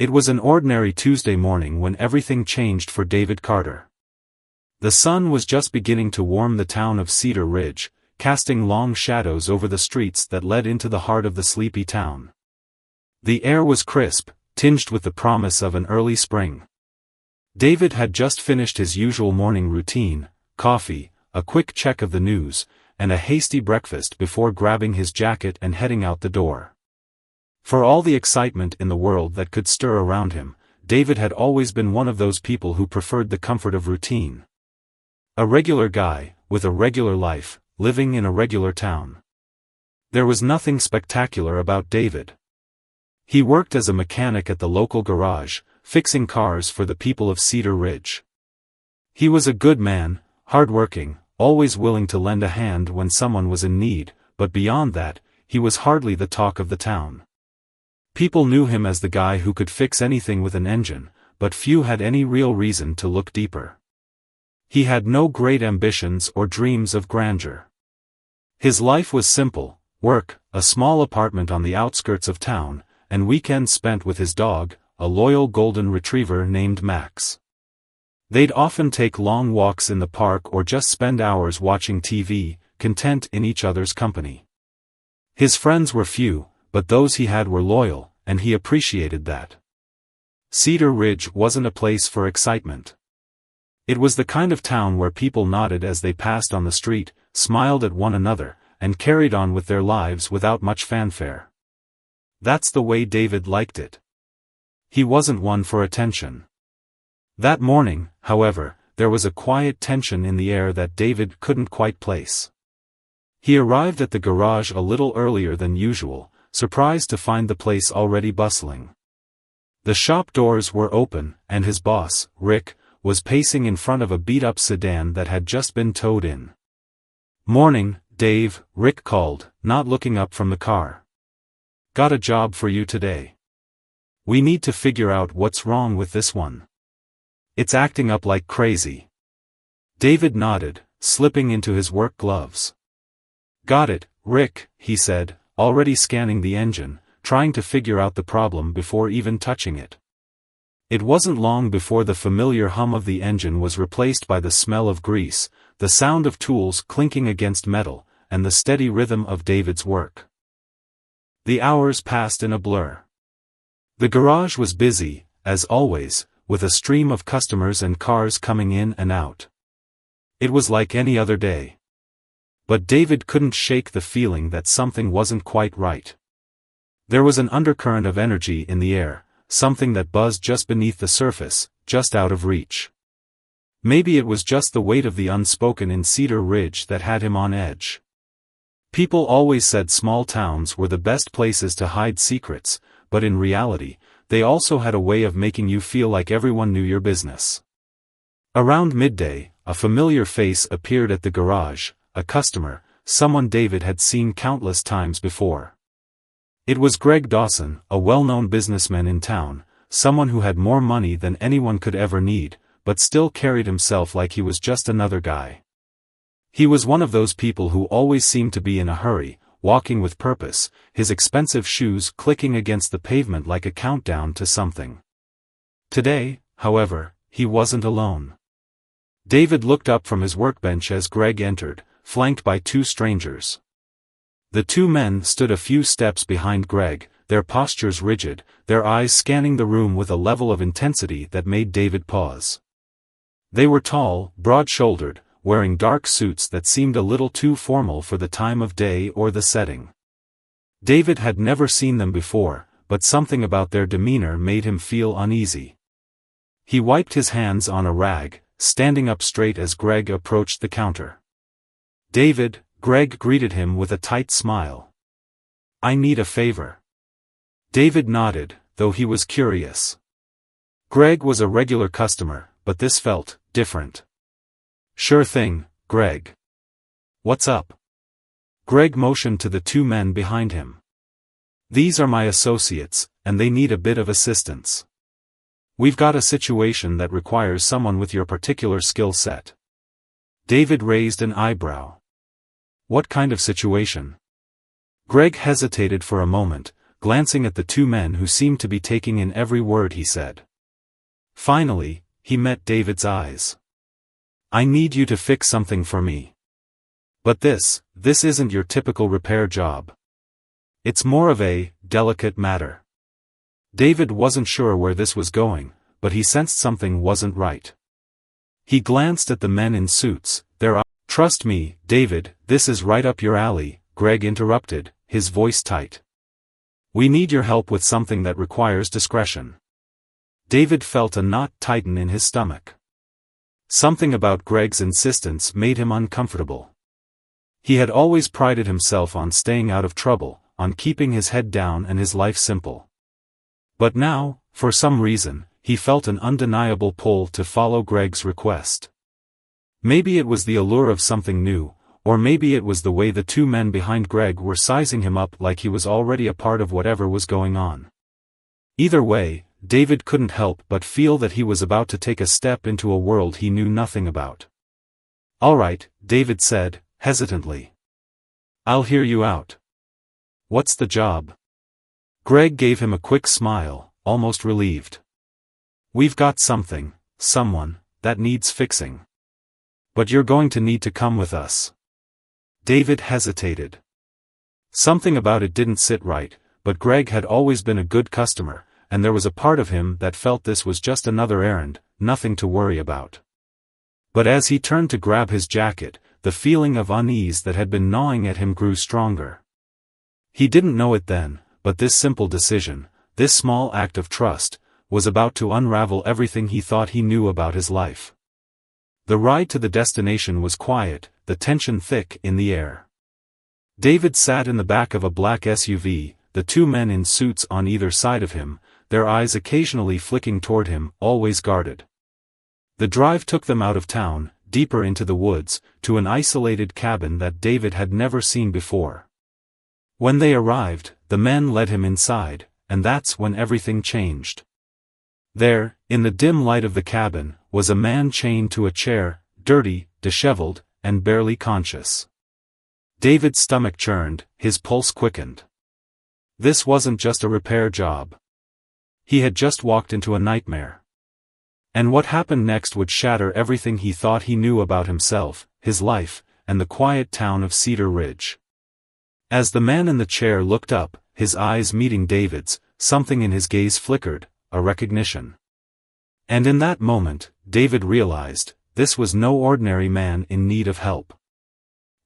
It was an ordinary Tuesday morning when everything changed for David Carter. The sun was just beginning to warm the town of Cedar Ridge, casting long shadows over the streets that led into the heart of the sleepy town. The air was crisp, tinged with the promise of an early spring. David had just finished his usual morning routine, coffee, a quick check of the news, and a hasty breakfast before grabbing his jacket and heading out the door. For all the excitement in the world that could stir around him, David had always been one of those people who preferred the comfort of routine. A regular guy, with a regular life, living in a regular town. There was nothing spectacular about David. He worked as a mechanic at the local garage, fixing cars for the people of Cedar Ridge. He was a good man, hardworking, always willing to lend a hand when someone was in need, but beyond that, he was hardly the talk of the town. People knew him as the guy who could fix anything with an engine, but few had any real reason to look deeper. He had no great ambitions or dreams of grandeur. His life was simple: work, a small apartment on the outskirts of town, and weekends spent with his dog, a loyal golden retriever named Max. They'd often take long walks in the park or just spend hours watching TV, content in each other's company. His friends were few, but those he had were loyal, and he appreciated that. Cedar Ridge wasn't a place for excitement. It was the kind of town where people nodded as they passed on the street, smiled at one another, and carried on with their lives without much fanfare. That's the way David liked it. He wasn't one for attention. That morning, however, there was a quiet tension in the air that David couldn't quite place. He arrived at the garage a little earlier than usual, surprised to find the place already bustling. The shop doors were open, and his boss, Rick, was pacing in front of a beat-up sedan that had just been towed in. "Morning, Dave," Rick called, not looking up from the car. "Got a job for you today. We need to figure out what's wrong with this one. It's acting up like crazy." David nodded, slipping into his work gloves. "Got it, Rick," he said, already scanning the engine, trying to figure out the problem before even touching it. It wasn't long before the familiar hum of the engine was replaced by the smell of grease, the sound of tools clinking against metal, and the steady rhythm of David's work. The hours passed in a blur. The garage was busy, as always, with a stream of customers and cars coming in and out. It was like any other day. But David couldn't shake the feeling that something wasn't quite right. There was an undercurrent of energy in the air, something that buzzed just beneath the surface, just out of reach. Maybe it was just the weight of the unspoken in Cedar Ridge that had him on edge. People always said small towns were the best places to hide secrets, but in reality, they also had a way of making you feel like everyone knew your business. Around midday, a familiar face appeared at the garage, a customer, someone David had seen countless times before. It was Greg Dawson, a well-known businessman in town, someone who had more money than anyone could ever need, but still carried himself like he was just another guy. He was one of those people who always seemed to be in a hurry, walking with purpose, his expensive shoes clicking against the pavement like a countdown to something. Today, however, he wasn't alone. David looked up from his workbench as Greg entered, flanked by two strangers. The two men stood a few steps behind Greg, their postures rigid, their eyes scanning the room with a level of intensity that made David pause. They were tall, broad-shouldered, wearing dark suits that seemed a little too formal for the time of day or the setting. David had never seen them before, but something about their demeanor made him feel uneasy. He wiped his hands on a rag, standing up straight as Greg approached the counter. "David," Greg greeted him with a tight smile. "I need a favor." David nodded, though he was curious. Greg was a regular customer, but this felt different. "Sure thing, Greg. What's up?" Greg motioned to the two men behind him. "These are my associates, and they need a bit of assistance. We've got a situation that requires someone with your particular skill set." David raised an eyebrow. "What kind of situation?" Greg hesitated for a moment, glancing at the two men who seemed to be taking in every word he said. Finally, he met David's eyes. "I need you to fix something for me. But this isn't your typical repair job. It's more of a delicate matter." David wasn't sure where this was going, but he sensed something wasn't right. He glanced at the men in suits, "Trust me, David, this is right up your alley," Greg interrupted, his voice tight. "We need your help with something that requires discretion." David felt a knot tighten in his stomach. Something about Greg's insistence made him uncomfortable. He had always prided himself on staying out of trouble, on keeping his head down and his life simple. But now, for some reason, he felt an undeniable pull to follow Greg's request. Maybe it was the allure of something new, or maybe it was the way the two men behind Greg were sizing him up like he was already a part of whatever was going on. Either way, David couldn't help but feel that he was about to take a step into a world he knew nothing about. "All right," David said, hesitantly. "I'll hear you out. What's the job?" Greg gave him a quick smile, almost relieved. "We've got someone, that needs fixing. But you're going to need to come with us." David hesitated. Something about it didn't sit right, but Greg had always been a good customer, and there was a part of him that felt this was just another errand, nothing to worry about. But as he turned to grab his jacket, the feeling of unease that had been gnawing at him grew stronger. He didn't know it then, but this simple decision, this small act of trust, was about to unravel everything he thought he knew about his life. The ride to the destination was quiet, the tension thick in the air. David sat in the back of a black SUV, the two men in suits on either side of him, their eyes occasionally flicking toward him, always guarded. The drive took them out of town, deeper into the woods, to an isolated cabin that David had never seen before. When they arrived, the men led him inside, and that's when everything changed. There, in the dim light of the cabin, was a man chained to a chair, dirty, disheveled, and barely conscious. David's stomach churned, his pulse quickened. This wasn't just a repair job. He had just walked into a nightmare. And what happened next would shatter everything he thought he knew about himself, his life, and the quiet town of Cedar Ridge. As the man in the chair looked up, his eyes meeting David's, something in his gaze flickered, a recognition. And in that moment, David realized, this was no ordinary man in need of help.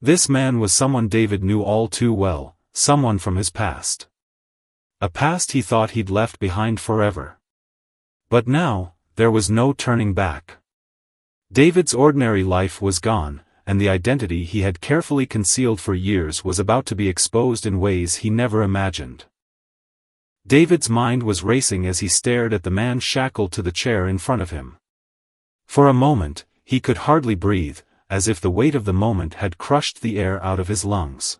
This man was someone David knew all too well, someone from his past. A past he thought he'd left behind forever. But now, there was no turning back. David's ordinary life was gone, and the identity he had carefully concealed for years was about to be exposed in ways he never imagined. David's mind was racing as he stared at the man shackled to the chair in front of him. For a moment, he could hardly breathe, as if the weight of the moment had crushed the air out of his lungs.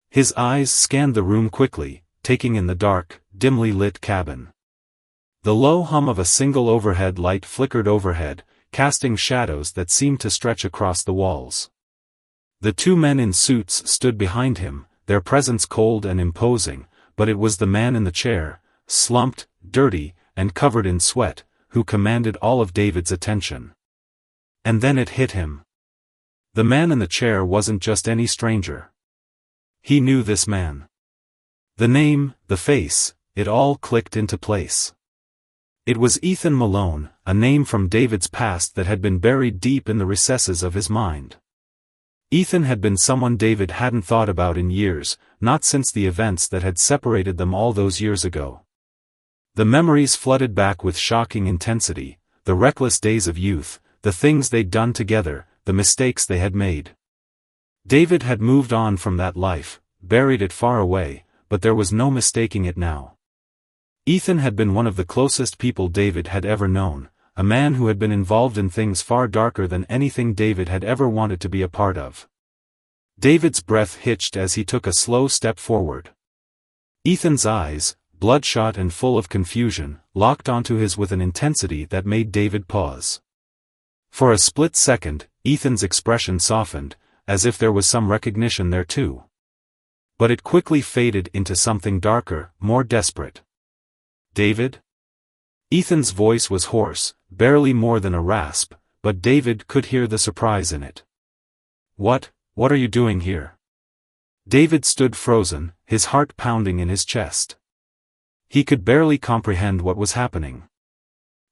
His eyes scanned the room quickly, taking in the dark, dimly lit cabin. The low hum of a single overhead light flickered overhead, casting shadows that seemed to stretch across the walls. The two men in suits stood behind him, their presence cold and imposing, but it was the man in the chair, slumped, dirty, and covered in sweat, who commanded all of David's attention. And then it hit him. The man in the chair wasn't just any stranger. He knew this man. The name, the face, it all clicked into place. It was Ethan Malone, a name from David's past that had been buried deep in the recesses of his mind. Ethan had been someone David hadn't thought about in years, not since the events that had separated them all those years ago. The memories flooded back with shocking intensity, the reckless days of youth, the things they'd done together, the mistakes they had made. David had moved on from that life, buried it far away, but there was no mistaking it now. Ethan had been one of the closest people David had ever known, a man who had been involved in things far darker than anything David had ever wanted to be a part of. David's breath hitched as he took a slow step forward. Ethan's eyes, bloodshot and full of confusion, locked onto his with an intensity that made David pause. For a split second, Ethan's expression softened, as if there was some recognition there too. But it quickly faded into something darker, more desperate. David? Ethan's voice was hoarse, barely more than a rasp, but David could hear the surprise in it. What are you doing here? David stood frozen, his heart pounding in his chest. He could barely comprehend what was happening.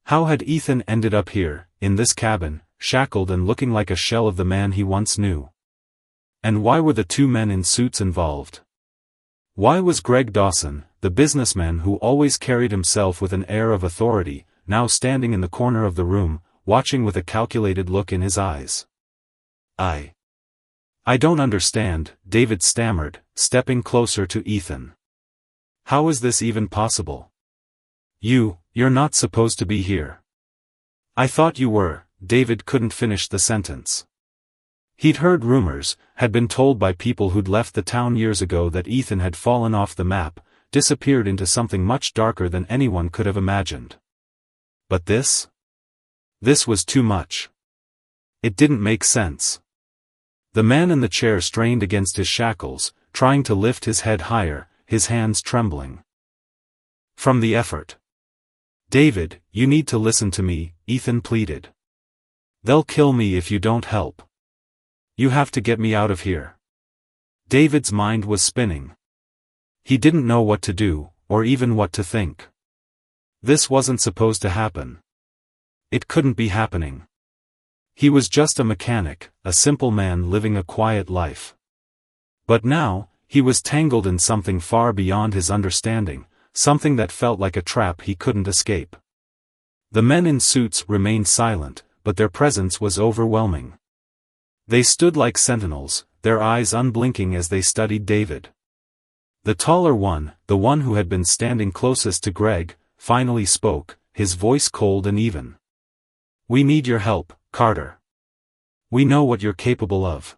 How had Ethan ended up here, in this cabin, shackled and looking like a shell of the man he once knew? And why were the two men in suits involved? Why was Greg Dawson, the businessman who always carried himself with an air of authority, now standing in the corner of the room, watching with a calculated look in his eyes? I don't understand, David stammered, stepping closer to Ethan. How is this even possible? You're not supposed to be here. I thought you were. David couldn't finish the sentence. He'd heard rumors, had been told by people who'd left the town years ago that Ethan had fallen off the map, disappeared into something much darker than anyone could have imagined. But this? This was too much. It didn't make sense. The man in the chair strained against his shackles, trying to lift his head higher, his hands trembling from the effort. David, you need to listen to me, Ethan pleaded. They'll kill me if you don't help. You have to get me out of here. David's mind was spinning. He didn't know what to do, or even what to think. This wasn't supposed to happen. It couldn't be happening. He was just a mechanic, a simple man living a quiet life. But now, he was tangled in something far beyond his understanding, something that felt like a trap he couldn't escape. The men in suits remained silent, but their presence was overwhelming. They stood like sentinels, their eyes unblinking as they studied David. The taller one, the one who had been standing closest to Greg, finally spoke, his voice cold and even. We need your help, Carter. We know what you're capable of.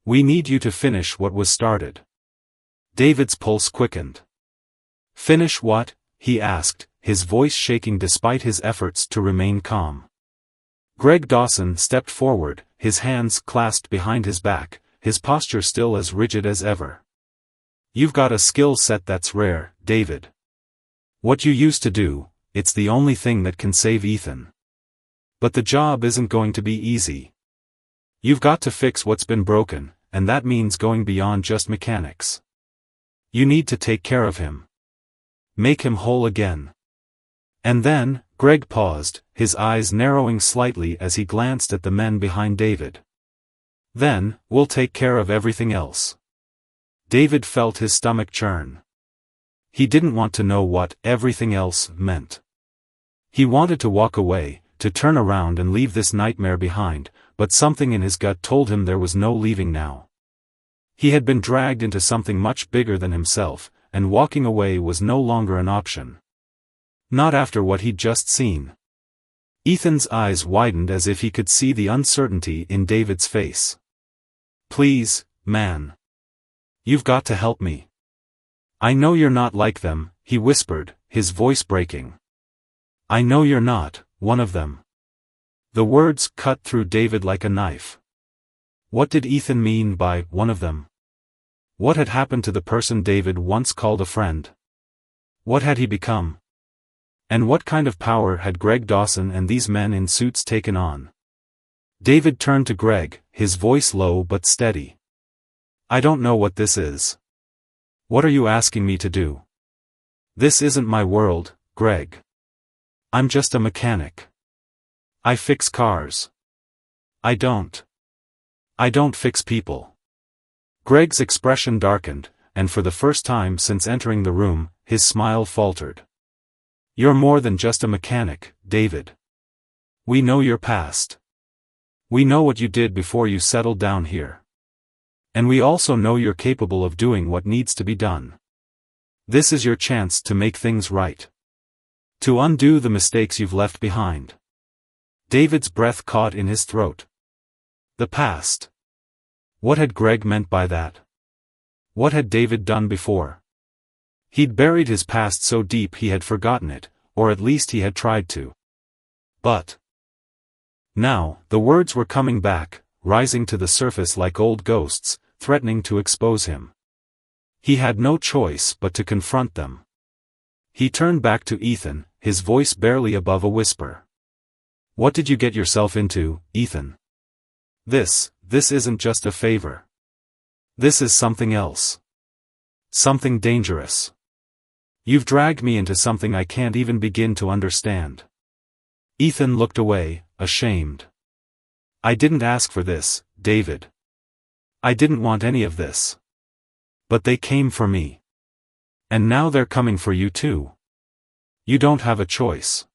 We need you to finish what was started. David's pulse quickened. Finish what? He asked, his voice shaking despite his efforts to remain calm. Greg Dawson stepped forward, his hands clasped behind his back, his posture still as rigid as ever. You've got a skill set that's rare, David. What you used to do, it's the only thing that can save Ethan. But the job isn't going to be easy. You've got to fix what's been broken, and that means going beyond just mechanics. You need to take care of him. Make him whole again. And then, Greg paused, his eyes narrowing slightly as he glanced at the men behind David. Then, we'll take care of everything else. David felt his stomach churn. He didn't want to know what everything else meant. He wanted to walk away, to turn around and leave this nightmare behind, but something in his gut told him there was no leaving now. He had been dragged into something much bigger than himself, and walking away was no longer an option. Not after what he'd just seen. Ethan's eyes widened as if he could see the uncertainty in David's face. Please, man. You've got to help me. I know you're not like them, he whispered, his voice breaking. I know you're not one of them. The words cut through David like a knife. What did Ethan mean by one of them? What had happened to the person David once called a friend? What had he become? And what kind of power had Greg Dawson and these men in suits taken on? David turned to Greg, his voice low but steady. I don't know what this is. What are you asking me to do? This isn't my world, Greg. I'm just a mechanic. I fix cars. I don't fix people. Greg's expression darkened, and for the first time since entering the room, his smile faltered. You're more than just a mechanic, David. We know your past. We know what you did before you settled down here. And we also know you're capable of doing what needs to be done. This is your chance to make things right. To undo the mistakes you've left behind. David's breath caught in his throat. The past. What had Greg meant by that? What had David done before? He'd buried his past so deep he had forgotten it, or at least he had tried to. But now, the words were coming back, rising to the surface like old ghosts, threatening to expose him. He had no choice but to confront them. He turned back to Ethan, his voice barely above a whisper. "What did you get yourself into, Ethan? This isn't just a favor. This is something else. Something dangerous. You've dragged me into something I can't even begin to understand." Ethan looked away, ashamed. "I didn't ask for this, David. I didn't want any of this. But they came for me. And now they're coming for you too. You don't have a choice.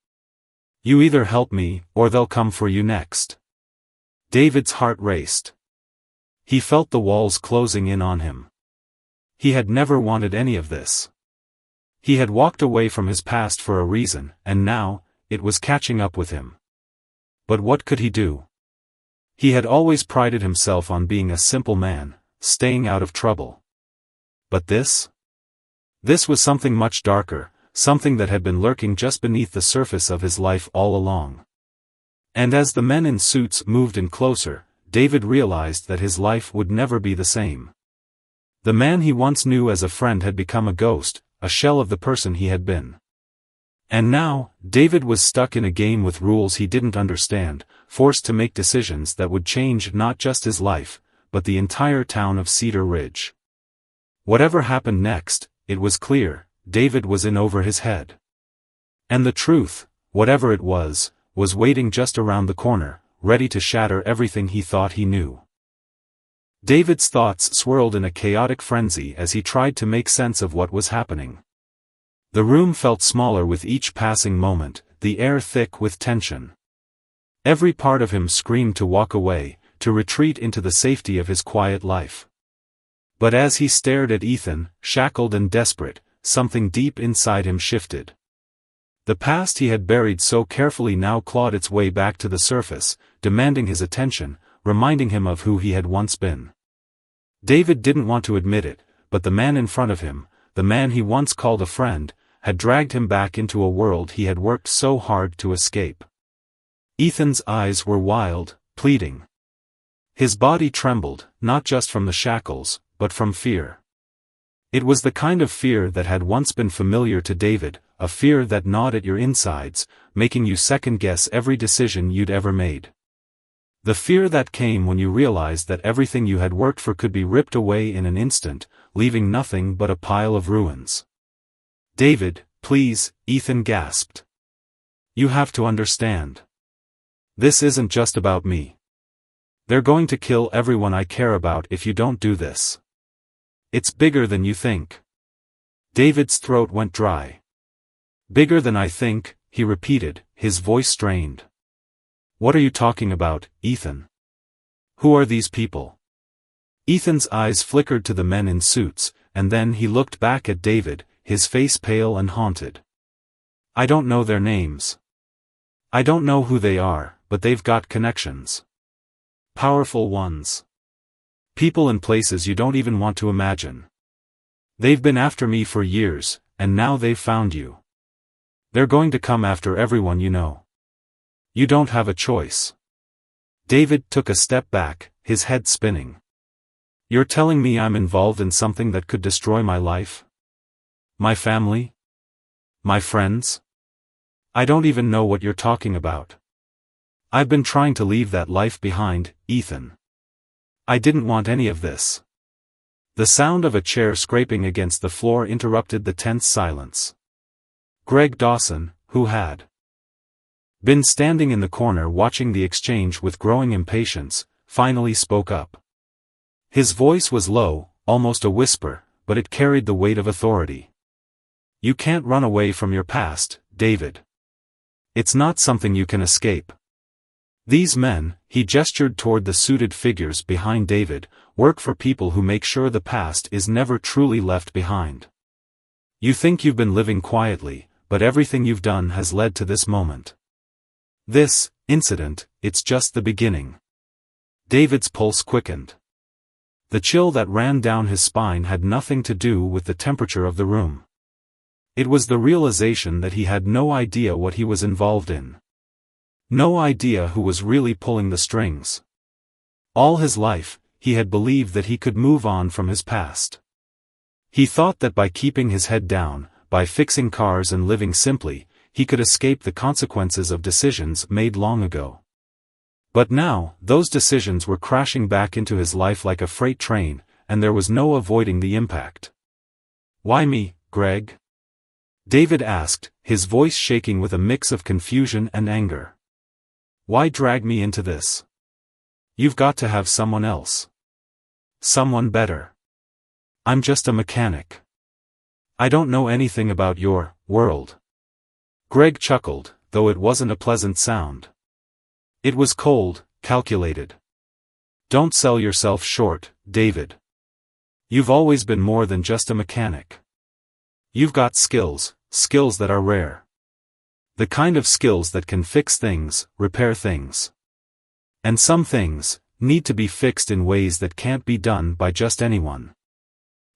You either help me, or they'll come for you next." David's heart raced. He felt the walls closing in on him. He had never wanted any of this. He had walked away from his past for a reason, and now, it was catching up with him. But what could he do? He had always prided himself on being a simple man, staying out of trouble. But this? This was something much darker, something that had been lurking just beneath the surface of his life all along. And as the men in suits moved in closer, David realized that his life would never be the same. The man he once knew as a friend had become a ghost, a shell of the person he had been. And now, David was stuck in a game with rules he didn't understand, forced to make decisions that would change not just his life, but the entire town of Cedar Ridge. Whatever happened next, it was clear, David was in over his head. And the truth, whatever it was waiting just around the corner, ready to shatter everything he thought he knew. David's thoughts swirled in a chaotic frenzy as he tried to make sense of what was happening. The room felt smaller with each passing moment, the air thick with tension. Every part of him screamed to walk away, to retreat into the safety of his quiet life. But as he stared at Ethan, shackled and desperate, something deep inside him shifted. The past he had buried so carefully now clawed its way back to the surface, demanding his attention, reminding him of who he had once been. David didn't want to admit it, but the man in front of him, the man he once called a friend, had dragged him back into a world he had worked so hard to escape. Ethan's eyes were wild, pleading. His body trembled, not just from the shackles, but from fear. It was the kind of fear that had once been familiar to David, a fear that gnawed at your insides, making you second-guess every decision you'd ever made. The fear that came when you realized that everything you had worked for could be ripped away in an instant, leaving nothing but a pile of ruins. "David, please," Ethan gasped. "You have to understand. This isn't just about me. They're going to kill everyone I care about if you don't do this. It's bigger than you think." David's throat went dry. "Bigger than I think," he repeated, his voice strained. "What are you talking about, Ethan? Who are these people?" Ethan's eyes flickered to the men in suits, and then he looked back at David, his face pale and haunted. "I don't know their names. I don't know who they are, but they've got connections. Powerful ones. People in places you don't even want to imagine. They've been after me for years, and now they've found you. They're going to come after everyone you know. You don't have a choice." David took a step back, his head spinning. "You're telling me I'm involved in something that could destroy my life? My family? My friends? I don't even know what you're talking about. I've been trying to leave that life behind, Ethan. I didn't want any of this." The sound of a chair scraping against the floor interrupted the tense silence. Greg Dawson, who had been standing in the corner watching the exchange with growing impatience, finally spoke up. His voice was low, almost a whisper, but it carried the weight of authority. "You can't run away from your past, David. It's not something you can escape. These men," he gestured toward the suited figures behind David, "work for people who make sure the past is never truly left behind. You think you've been living quietly, but everything you've done has led to this moment. This incident, it's just the beginning." David's pulse quickened. The chill that ran down his spine had nothing to do with the temperature of the room. It was the realization that he had no idea what he was involved in. No idea who was really pulling the strings. All his life, he had believed that he could move on from his past. He thought that by keeping his head down, by fixing cars and living simply, he could escape the consequences of decisions made long ago. But now, those decisions were crashing back into his life like a freight train, and there was no avoiding the impact. "Why me, Greg?" David asked, his voice shaking with a mix of confusion and anger. "Why drag me into this? You've got to have someone else. Someone better. I'm just a mechanic. I don't know anything about your world." Greg chuckled, though it wasn't a pleasant sound. It was cold, calculated. "Don't sell yourself short, David. You've always been more than just a mechanic. You've got skills that are rare. The kind of skills that can fix things, repair things. And some things need to be fixed in ways that can't be done by just anyone.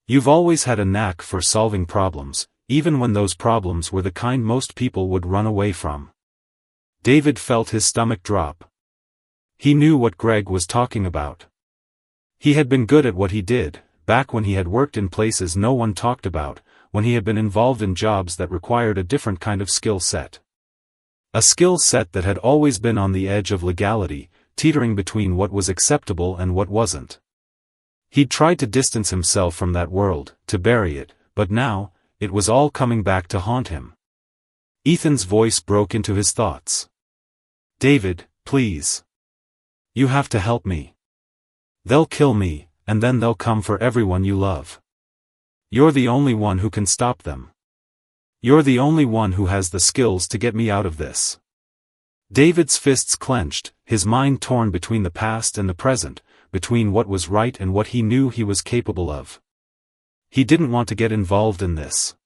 You've always had a knack for solving problems, even when those problems were the kind most people would run away from." David felt his stomach drop. He knew what Greg was talking about. He had been good at what he did, back when he had worked in places no one talked about, when he had been involved in jobs that required a different kind of skill set. A skill set that had always been on the edge of legality, teetering between what was acceptable and what wasn't. He'd tried to distance himself from that world, to bury it, but now, it was all coming back to haunt him. Ethan's voice broke into his thoughts. "David, please. You have to help me. They'll kill me, and then they'll come for everyone you love. You're the only one who can stop them. You're the only one who has the skills to get me out of this." David's fists clenched, his mind torn between the past and the present, between what was right and what he knew he was capable of. He didn't want to get involved in this.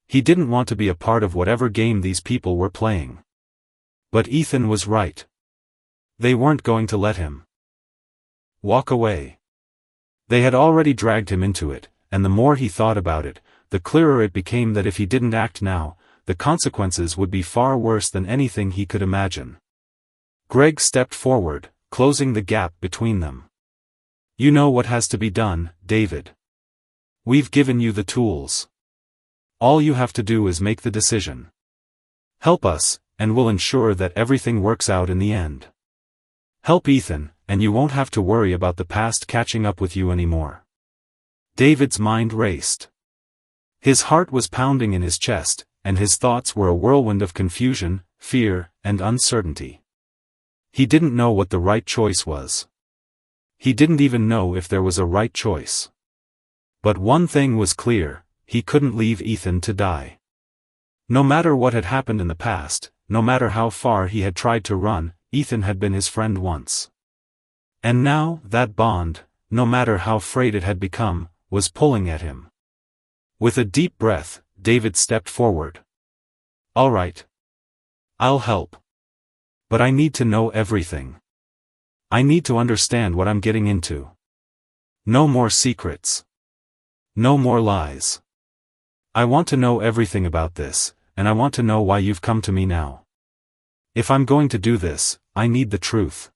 He didn't want to be a part of whatever game these people were playing. But Ethan was right. They weren't going to let him walk away. They had already dragged him into it, and the more he thought about it, the clearer it became that if he didn't act now, the consequences would be far worse than anything he could imagine. Greg stepped forward, closing the gap between them. "You know what has to be done, David. We've given you the tools. All you have to do is make the decision. Help us, and we'll ensure that everything works out in the end. Help Ethan, and you won't have to worry about the past catching up with you anymore." David's mind raced. His heart was pounding in his chest, and his thoughts were a whirlwind of confusion, fear, and uncertainty. He didn't know what the right choice was. He didn't even know if there was a right choice. But one thing was clear, he couldn't leave Ethan to die. No matter what had happened in the past, no matter how far he had tried to run, Ethan had been his friend once. And now, that bond, no matter how frayed it had become, was pulling at him. With a deep breath, David stepped forward. "All right. I'll help. But I need to know everything. I need to understand what I'm getting into. No more secrets. No more lies. I want to know everything about this, and I want to know why you've come to me now. If I'm going to do this, I need the truth."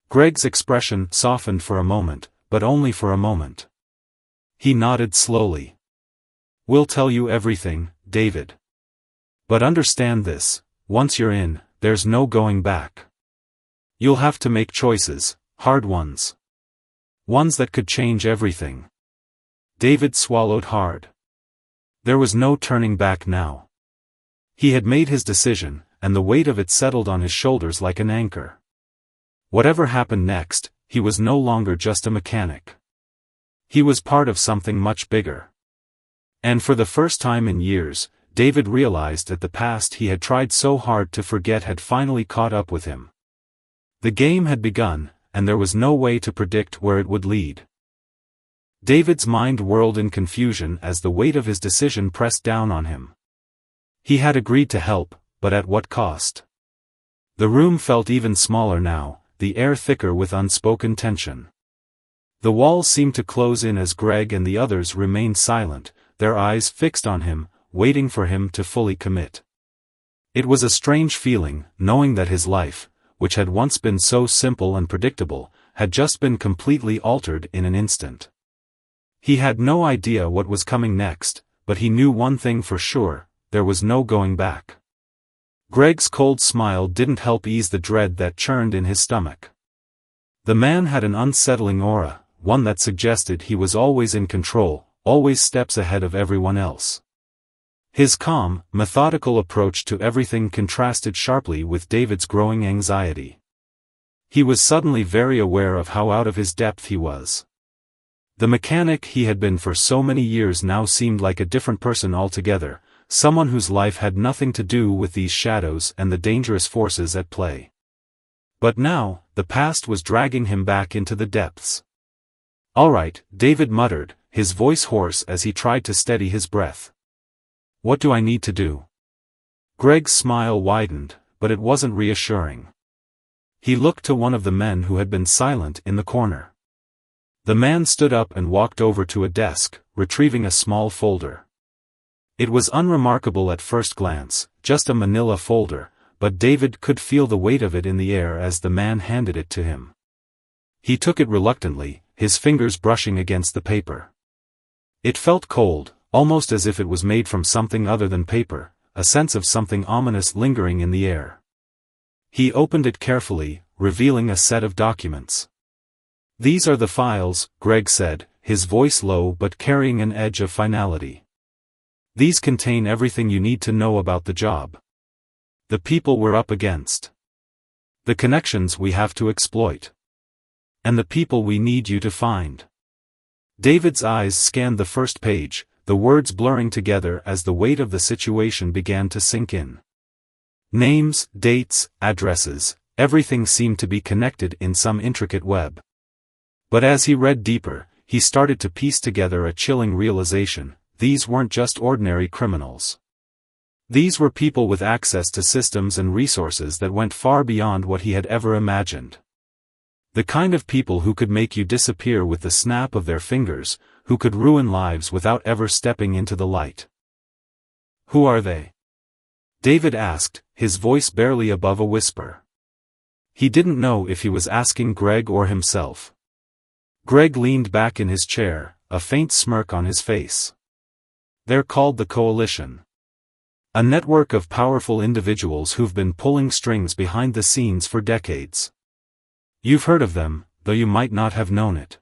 Greg's expression softened for a moment, but only for a moment. He nodded slowly. "We'll tell you everything, David. But understand this, once you're in, there's no going back. You'll have to make choices, hard ones. Ones that could change everything." David swallowed hard. There was no turning back now. He had made his decision, and the weight of it settled on his shoulders like an anchor. Whatever happened next, he was no longer just a mechanic. He was part of something much bigger. And for the first time in years, David realized that the past he had tried so hard to forget had finally caught up with him. The game had begun, and there was no way to predict where it would lead. David's mind whirled in confusion as the weight of his decision pressed down on him. He had agreed to help, but at what cost? The room felt even smaller now, the air thicker with unspoken tension. The walls seemed to close in as Greg and the others remained silent, their eyes fixed on him, waiting for him to fully commit. It was a strange feeling, knowing that his life, which had once been so simple and predictable, had just been completely altered in an instant. He had no idea what was coming next, but he knew one thing for sure: there was no going back. Greg's cold smile didn't help ease the dread that churned in his stomach. The man had an unsettling aura, one that suggested he was always in control, always steps ahead of everyone else. His calm, methodical approach to everything contrasted sharply with David's growing anxiety. He was suddenly very aware of how out of his depth he was. The mechanic he had been for so many years now seemed like a different person altogether, someone whose life had nothing to do with these shadows and the dangerous forces at play. But now, the past was dragging him back into the depths. "All right," David muttered, his voice hoarse as he tried to steady his breath. "What do I need to do?" Greg's smile widened, but it wasn't reassuring. He looked to one of the men who had been silent in the corner. The man stood up and walked over to a desk, retrieving a small folder. It was unremarkable at first glance, just a manila folder, but David could feel the weight of it in the air as the man handed it to him. He took it reluctantly, his fingers brushing against the paper. It felt cold, almost as if it was made from something other than paper, a sense of something ominous lingering in the air. He opened it carefully, revealing a set of documents. "These are the files," Greg said, his voice low but carrying an edge of finality. "These contain everything you need to know about the job. The people we're up against. The connections we have to exploit. And the people we need you to find." David's eyes scanned the first page, the words blurring together as the weight of the situation began to sink in. Names, dates, addresses, everything seemed to be connected in some intricate web. But as he read deeper, he started to piece together a chilling realization: these weren't just ordinary criminals. These were people with access to systems and resources that went far beyond what he had ever imagined. The kind of people who could make you disappear with the snap of their fingers, who could ruin lives without ever stepping into the light. "Who are they?" David asked, his voice barely above a whisper. He didn't know if he was asking Greg or himself. Greg leaned back in his chair, a faint smirk on his face. "They're called the Coalition. A network of powerful individuals who've been pulling strings behind the scenes for decades. You've heard of them, though you might not have known it.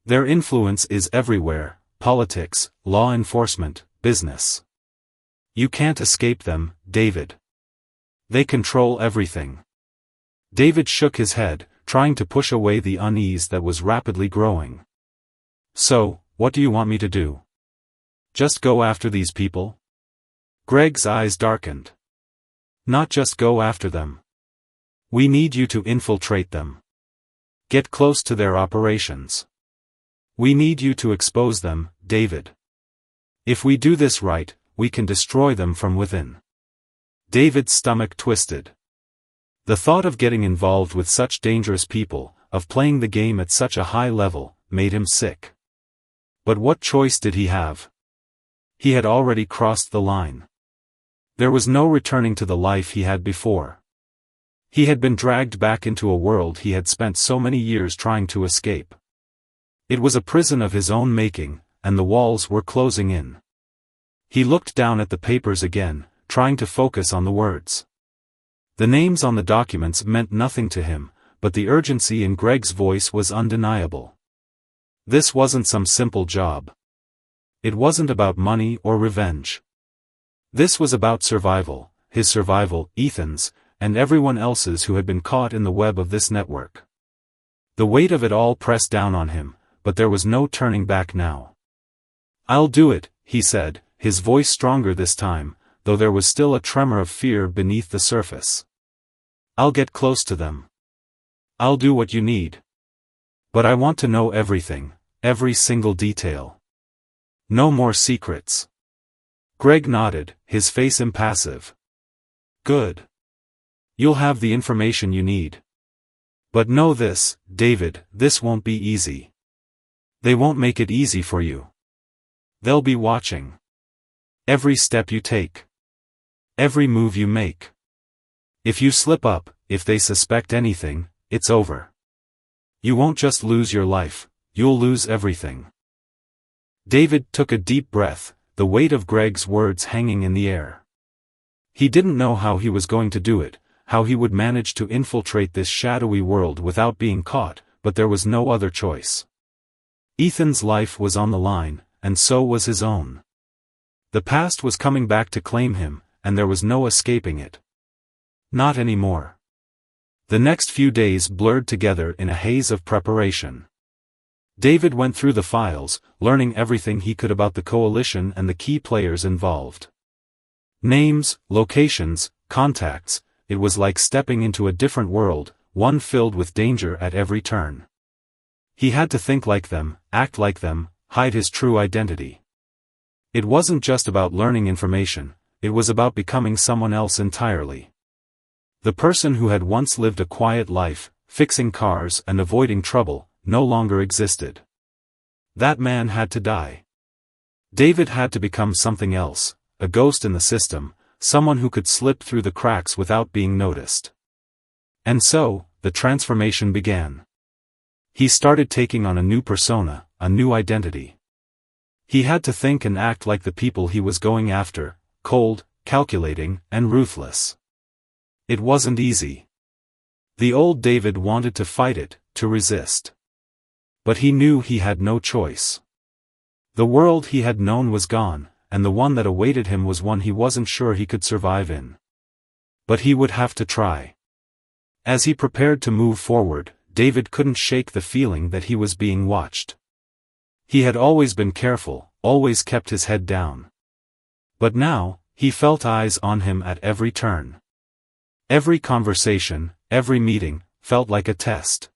Their influence is everywhere: politics, law enforcement, business. You can't escape them, David. They control everything." David shook his head, trying to push away the unease that was rapidly growing. "So, what do you want me to do? Just go after these people?" Greg's eyes darkened. "Not just go after them. We need you to infiltrate them. Get close to their operations. We need you to expose them, David. If we do this right, we can destroy them from within." David's stomach twisted. The thought of getting involved with such dangerous people, of playing the game at such a high level, made him sick. But what choice did he have? He had already crossed the line. There was no returning to the life he had before. He had been dragged back into a world he had spent so many years trying to escape. It was a prison of his own making, and the walls were closing in. He looked down at the papers again, trying to focus on the words. The names on the documents meant nothing to him, but the urgency in Greg's voice was undeniable. This wasn't some simple job. It wasn't about money or revenge. This was about survival, his survival, Ethan's, and everyone else's who had been caught in the web of this network. The weight of it all pressed down on him, but there was no turning back now. "I'll do it," he said, his voice stronger this time, though there was still a tremor of fear beneath the surface. "I'll get close to them. I'll do what you need. But I want to know everything, every single detail. No more secrets." Greg nodded, his face impassive. "Good. You'll have the information you need. But know this, David, this won't be easy. They won't make it easy for you. They'll be watching. Every step you take. Every move you make. If you slip up, if they suspect anything, it's over. You won't just lose your life, you'll lose everything. David took a deep breath, the weight of Greg's words hanging in the air. He didn't know how he was going to do it, how he would manage to infiltrate this shadowy world without being caught, but there was no other choice. Ethan's life was on the line, and so was his own. The past was coming back to claim him, and there was no escaping it. Not anymore. The next few days blurred together in a haze of preparation. David went through the files, learning everything he could about the coalition and the key players involved. Names, locations, contacts, it was like stepping into a different world, one filled with danger at every turn. He had to think like them, act like them, hide his true identity. It wasn't just about learning information, it was about becoming someone else entirely. The person who had once lived a quiet life, fixing cars and avoiding trouble, no longer existed. That man had to die. David had to become something else, a ghost in the system, someone who could slip through the cracks without being noticed. And so, the transformation began. He started taking on a new persona, a new identity. He had to think and act like the people he was going after, cold, calculating, and ruthless. It wasn't easy. The old David wanted to fight it, to resist. But he knew he had no choice. The world he had known was gone, and the one that awaited him was one he wasn't sure he could survive in. But he would have to try. As he prepared to move forward, David couldn't shake the feeling that he was being watched. He had always been careful, always kept his head down. But now, he felt eyes on him at every turn. Every conversation, every meeting, felt like a test.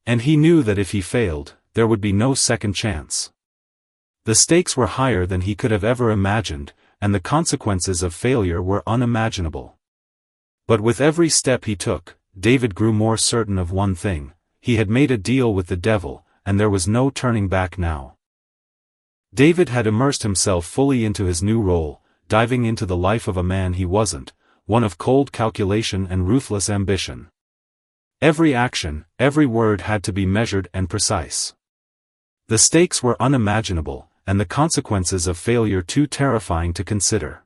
And he knew that if he failed, there would be no second chance. The stakes were higher than he could have ever imagined, and the consequences of failure were unimaginable. But with every step he took, David grew more certain of one thing: he had made a deal with the devil, and there was no turning back now. David had immersed himself fully into his new role, diving into the life of a man he wasn't, one of cold calculation and ruthless ambition. Every action, every word had to be measured and precise. The stakes were unimaginable, and the consequences of failure too terrifying to consider.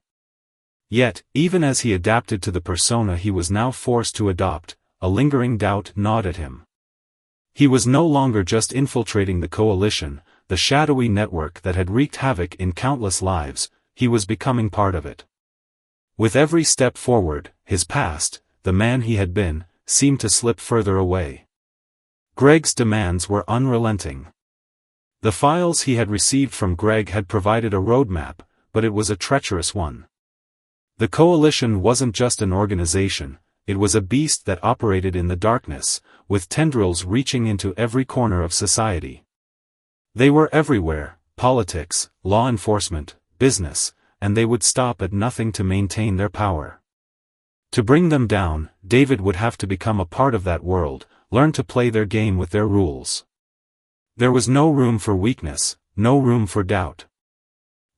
Yet, even as he adapted to the persona he was now forced to adopt, a lingering doubt gnawed at him. He was no longer just infiltrating the coalition, the shadowy network that had wreaked havoc in countless lives, he was becoming part of it. With every step forward, his past, the man he had been, seemed to slip further away. Greg's demands were unrelenting. The files he had received from Greg had provided a roadmap, but it was a treacherous one. The coalition wasn't just an organization, it was a beast that operated in the darkness, with tendrils reaching into every corner of society. They were everywhere: politics, law enforcement, business, and they would stop at nothing to maintain their power. To bring them down, David would have to become a part of that world, learn to play their game with their rules. There was no room for weakness, no room for doubt.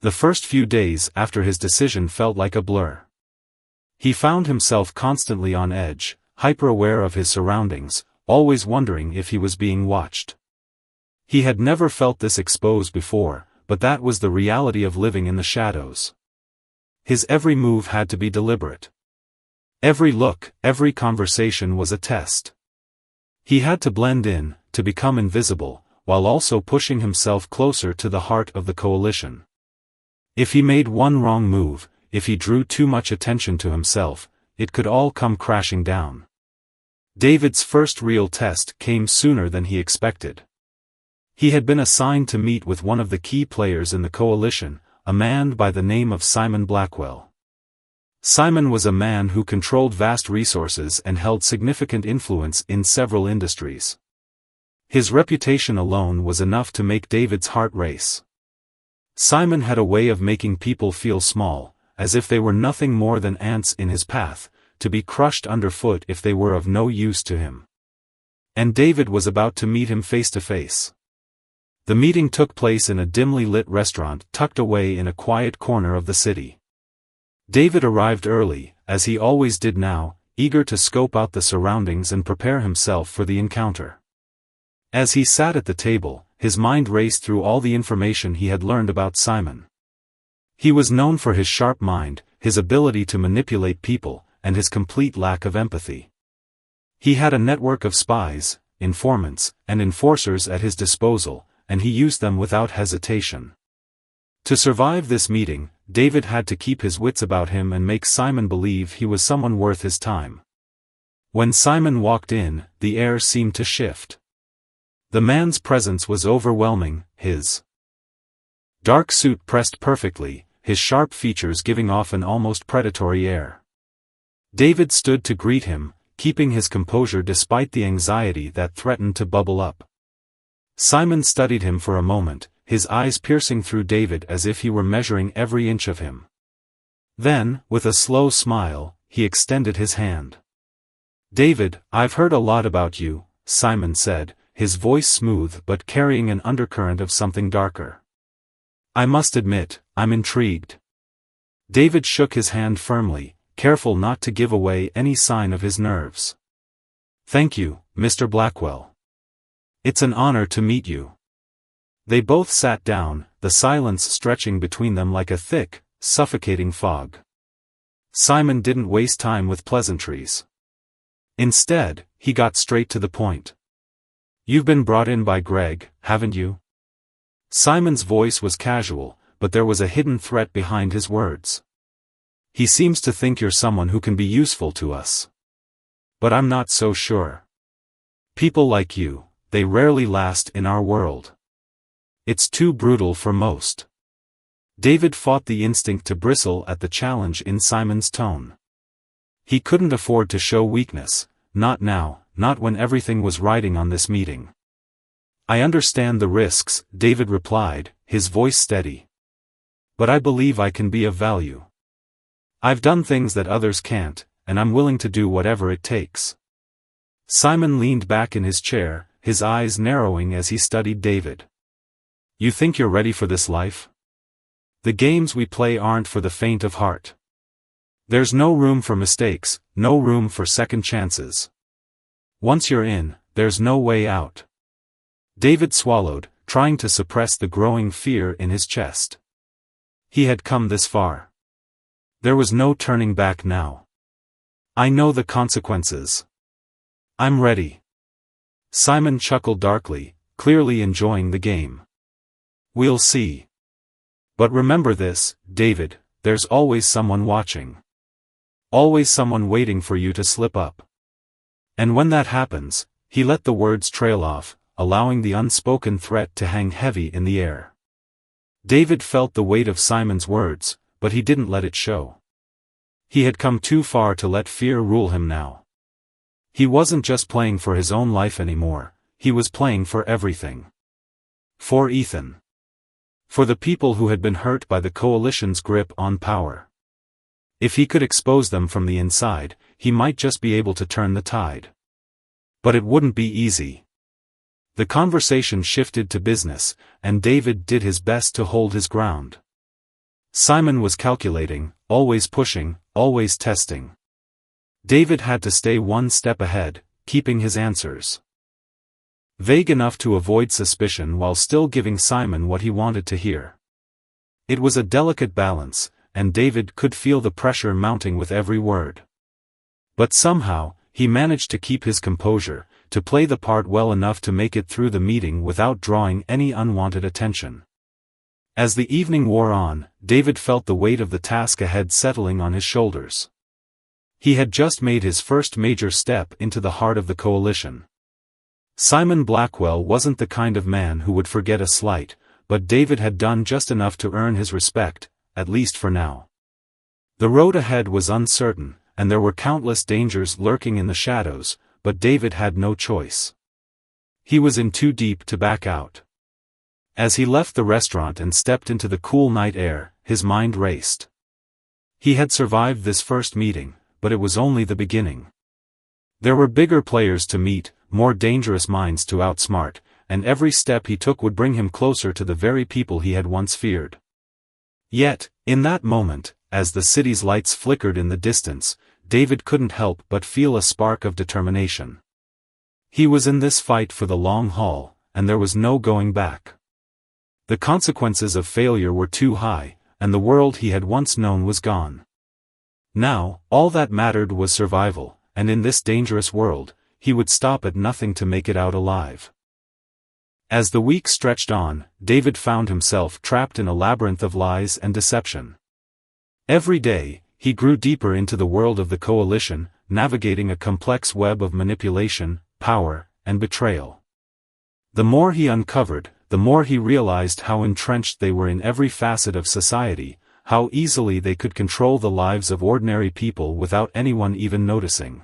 The first few days after his decision felt like a blur. He found himself constantly on edge, hyper-aware of his surroundings, always wondering if he was being watched. He had never felt this exposed before, but that was the reality of living in the shadows. His every move had to be deliberate. Every look, every conversation was a test. He had to blend in, to become invisible, while also pushing himself closer to the heart of the coalition. If he made one wrong move, if he drew too much attention to himself, it could all come crashing down. David's first real test came sooner than he expected. He had been assigned to meet with one of the key players in the coalition, a man by the name of Simon Blackwell. Simon was a man who controlled vast resources and held significant influence in several industries. His reputation alone was enough to make David's heart race. Simon had a way of making people feel small, as if they were nothing more than ants in his path, to be crushed underfoot if they were of no use to him. And David was about to meet him face to face. The meeting took place in a dimly lit restaurant tucked away in a quiet corner of the city. David arrived early, as he always did now, eager to scope out the surroundings and prepare himself for the encounter. As he sat at the table, his mind raced through all the information he had learned about Simon. He was known for his sharp mind, his ability to manipulate people, and his complete lack of empathy. He had a network of spies, informants, and enforcers at his disposal, and he used them without hesitation. To survive this meeting, David had to keep his wits about him and make Simon believe he was someone worth his time. When Simon walked in, the air seemed to shift. The man's presence was overwhelming, his dark suit pressed perfectly, his sharp features giving off an almost predatory air. David stood to greet him, keeping his composure despite the anxiety that threatened to bubble up. Simon studied him for a moment, his eyes piercing through David as if he were measuring every inch of him. Then, with a slow smile, he extended his hand. "David, I've heard a lot about you," Simon said, his voice smooth but carrying an undercurrent of something darker. "I must admit, I'm intrigued." David shook his hand firmly, careful not to give away any sign of his nerves. "Thank you, Mr. Blackwell. It's an honor to meet you." They both sat down, the silence stretching between them like a thick, suffocating fog. Simon didn't waste time with pleasantries. Instead, he got straight to the point. "You've been brought in by Greg, haven't you?" Simon's voice was casual, but there was a hidden threat behind his words. "He seems to think you're someone who can be useful to us. But I'm not so sure. People like you, they rarely last in our world. It's too brutal for most." David fought the instinct to bristle at the challenge in Simon's tone. He couldn't afford to show weakness, not now, not when everything was riding on this meeting. "I understand the risks," David replied, his voice steady. "But I believe I can be of value. I've done things that others can't, and I'm willing to do whatever it takes." Simon leaned back in his chair, his eyes narrowing as he studied David. "You think you're ready for this life? The games we play aren't for the faint of heart. There's no room for mistakes, no room for second chances. Once you're in, there's no way out." David swallowed, trying to suppress the growing fear in his chest. He had come this far. There was no turning back now. "I know the consequences. I'm ready." Simon chuckled darkly, clearly enjoying the game. "We'll see. But remember this, David, there's always someone watching. Always someone waiting for you to slip up. And when that happens," he let the words trail off, allowing the unspoken threat to hang heavy in the air. David felt the weight of Simon's words, but he didn't let it show. He had come too far to let fear rule him now. He wasn't just playing for his own life anymore, he was playing for everything. For Ethan. For the people who had been hurt by the coalition's grip on power. If he could expose them from the inside, he might just be able to turn the tide. But it wouldn't be easy. The conversation shifted to business, and David did his best to hold his ground. Simon was calculating, always pushing, always testing. David had to stay one step ahead, keeping his answers vague enough to avoid suspicion while still giving Simon what he wanted to hear. It was a delicate balance, and David could feel the pressure mounting with every word. But somehow, he managed to keep his composure, to play the part well enough to make it through the meeting without drawing any unwanted attention. As the evening wore on, David felt the weight of the task ahead settling on his shoulders. He had just made his first major step into the heart of the coalition. Simon Blackwell wasn't the kind of man who would forget a slight, but David had done just enough to earn his respect, at least for now. The road ahead was uncertain, and there were countless dangers lurking in the shadows, but David had no choice. He was in too deep to back out. As he left the restaurant and stepped into the cool night air, his mind raced. He had survived this first meeting, but it was only the beginning. There were bigger players to meet, more dangerous minds to outsmart, and every step he took would bring him closer to the very people he had once feared. Yet, in that moment, as the city's lights flickered in the distance, David couldn't help but feel a spark of determination. He was in this fight for the long haul, and there was no going back. The consequences of failure were too high, and the world he had once known was gone. Now, all that mattered was survival, and in this dangerous world, he would stop at nothing to make it out alive. As the weeks stretched on, David found himself trapped in a labyrinth of lies and deception. Every day, he grew deeper into the world of the coalition, navigating a complex web of manipulation, power, and betrayal. The more he uncovered, the more he realized how entrenched they were in every facet of society, how easily they could control the lives of ordinary people without anyone even noticing.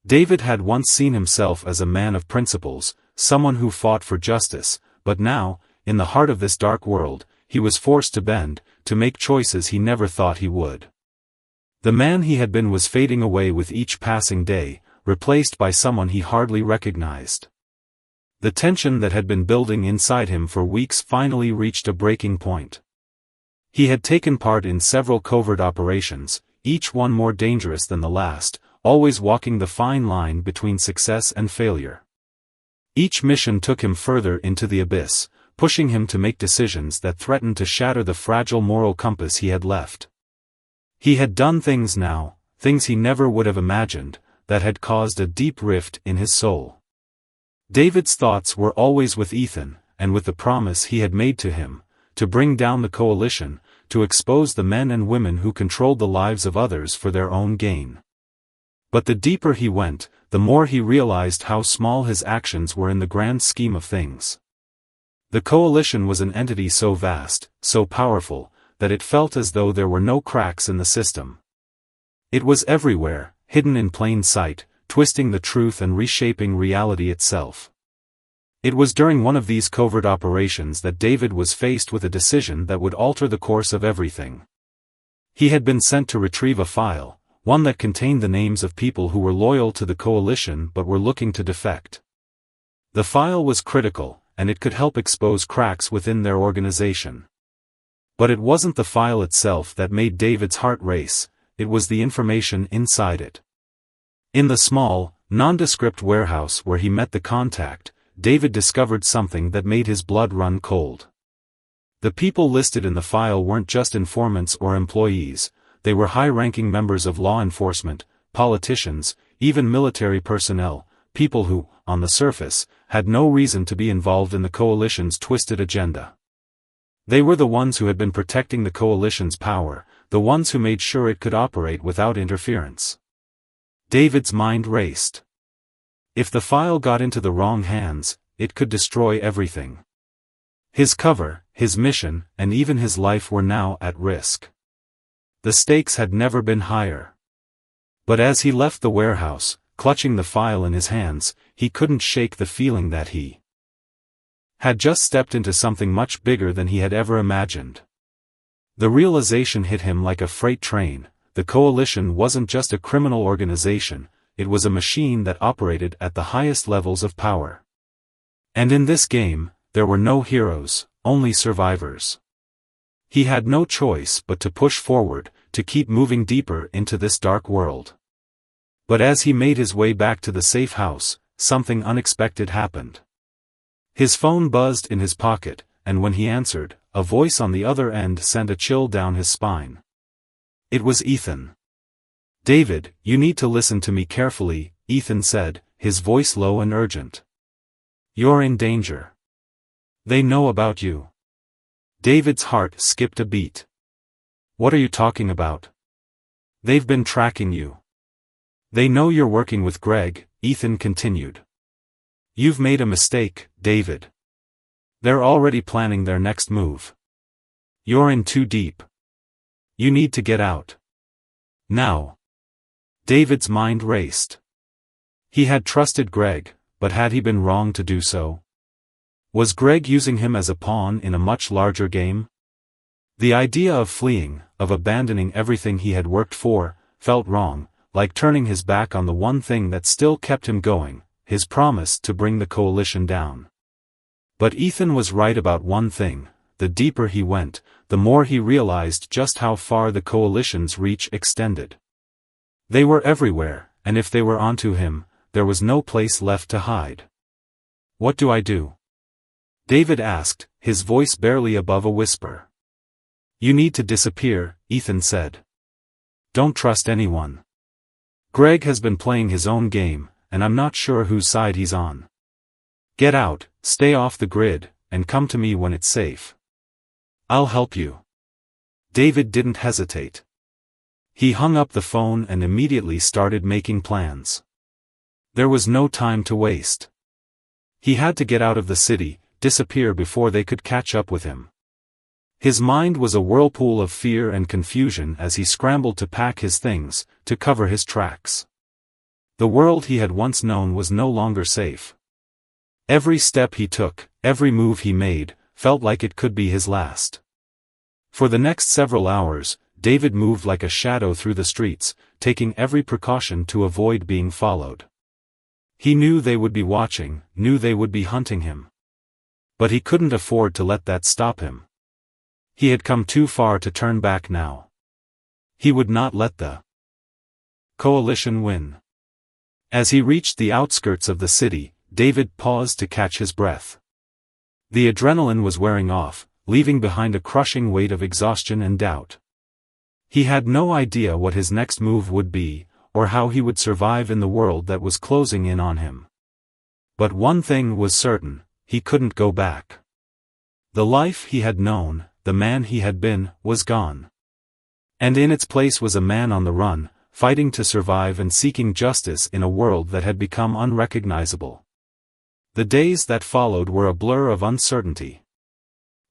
David had once seen himself as a man of principles, someone who fought for justice, but now, in the heart of this dark world, he was forced to bend, to make choices he never thought he would. The man he had been was fading away with each passing day, replaced by someone he hardly recognized. The tension that had been building inside him for weeks finally reached a breaking point. He had taken part in several covert operations, each one more dangerous than the last, always walking the fine line between success and failure. Each mission took him further into the abyss, pushing him to make decisions that threatened to shatter the fragile moral compass he had left. He had done things now, things he never would have imagined, that had caused a deep rift in his soul. David's thoughts were always with Ethan, and with the promise he had made to him, to bring down the coalition, to expose the men and women who controlled the lives of others for their own gain. But the deeper he went, the more he realized how small his actions were in the grand scheme of things. The coalition was an entity so vast, so powerful, that it felt as though there were no cracks in the system. It was everywhere, hidden in plain sight, twisting the truth and reshaping reality itself. It was during one of these covert operations that David was faced with a decision that would alter the course of everything. He had been sent to retrieve a file, one that contained the names of people who were loyal to the coalition but were looking to defect. The file was critical, and it could help expose cracks within their organization. But it wasn't the file itself that made David's heart race, it was the information inside it. In the small, nondescript warehouse where he met the contact, David discovered something that made his blood run cold. The people listed in the file weren't just informants or employees, they were high-ranking members of law enforcement, politicians, even military personnel, people who, on the surface, had no reason to be involved in the coalition's twisted agenda. They were the ones who had been protecting the coalition's power, the ones who made sure it could operate without interference. David's mind raced. If the file got into the wrong hands, it could destroy everything. His cover, his mission, and even his life were now at risk. The stakes had never been higher. But as he left the warehouse, clutching the file in his hands, he couldn't shake the feeling that he had just stepped into something much bigger than he had ever imagined. The realization hit him like a freight train. The coalition wasn't just a criminal organization, it was a machine that operated at the highest levels of power. And in this game, there were no heroes, only survivors. He had no choice but to push forward, to keep moving deeper into this dark world. But as he made his way back to the safe house, something unexpected happened. His phone buzzed in his pocket, and when he answered, a voice on the other end sent a chill down his spine. It was Ethan. "David, you need to listen to me carefully," Ethan said, his voice low and urgent. "You're in danger. They know about you." David's heart skipped a beat. "What are you talking about?" "They've been tracking you. They know you're working with Greg," Ethan continued. "You've made a mistake, David. They're already planning their next move. You're in too deep. You need to get out. Now." David's mind raced. He had trusted Greg, but had he been wrong to do so? Was Greg using him as a pawn in a much larger game? The idea of fleeing, of abandoning everything he had worked for, felt wrong, like turning his back on the one thing that still kept him going, his promise to bring the coalition down. But Ethan was right about one thing: the deeper he went, the more he realized just how far the coalition's reach extended. They were everywhere, and if they were onto him, there was no place left to hide. "What do I do?" David asked, his voice barely above a whisper. You need to disappear, Ethan said. Don't trust anyone. Greg has been playing his own game, and I'm not sure whose side he's on. Get out, stay off the grid, and come to me when it's safe. I'll help you. David didn't hesitate. He hung up the phone and immediately started making plans. There was no time to waste. He had to get out of the city, disappear before they could catch up with him. His mind was a whirlpool of fear and confusion as he scrambled to pack his things, to cover his tracks. The world he had once known was no longer safe. Every step he took, every move he made, felt like it could be his last. For the next several hours, David moved like a shadow through the streets, taking every precaution to avoid being followed. He knew they would be watching, knew they would be hunting him. But he couldn't afford to let that stop him. He had come too far to turn back now. He would not let the coalition win. As he reached the outskirts of the city, David paused to catch his breath. The adrenaline was wearing off, leaving behind a crushing weight of exhaustion and doubt. He had no idea what his next move would be, or how he would survive in the world that was closing in on him. But one thing was certain, he couldn't go back. The life he had known, the man he had been, was gone. And in its place was a man on the run, fighting to survive and seeking justice in a world that had become unrecognizable. The days that followed were a blur of uncertainty.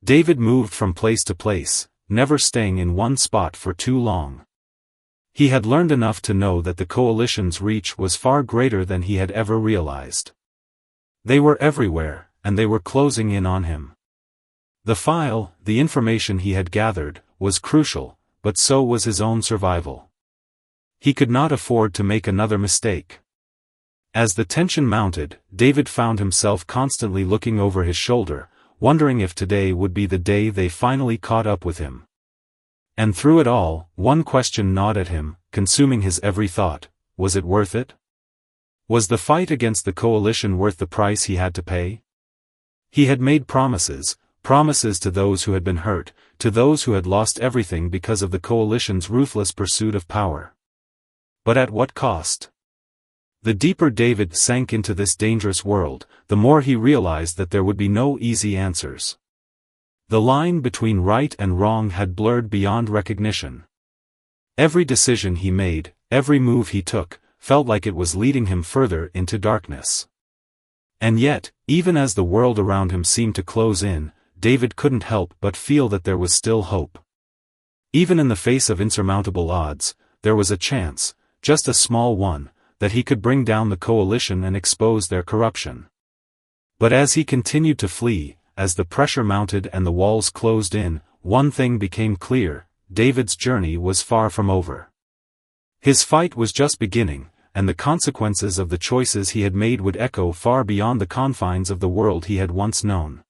David moved from place to place, never staying in one spot for too long. He had learned enough to know that the coalition's reach was far greater than he had ever realized. They were everywhere, and they were closing in on him. The file, the information he had gathered, was crucial, but so was his own survival. He could not afford to make another mistake. As the tension mounted, David found himself constantly looking over his shoulder, wondering if today would be the day they finally caught up with him. And through it all, one question gnawed at him, consuming his every thought: was it worth it? Was the fight against the coalition worth the price he had to pay? He had made promises to those who had been hurt, to those who had lost everything because of the coalition's ruthless pursuit of power. But at what cost? The deeper David sank into this dangerous world, the more he realized that there would be no easy answers. The line between right and wrong had blurred beyond recognition. Every decision he made, every move he took, felt like it was leading him further into darkness. And yet, even as the world around him seemed to close in, David couldn't help but feel that there was still hope. Even in the face of insurmountable odds, there was a chance, just a small one, that he could bring down the coalition and expose their corruption. But as he continued to flee, as the pressure mounted and the walls closed in, one thing became clear: David's journey was far from over. His fight was just beginning, and the consequences of the choices he had made would echo far beyond the confines of the world he had once known.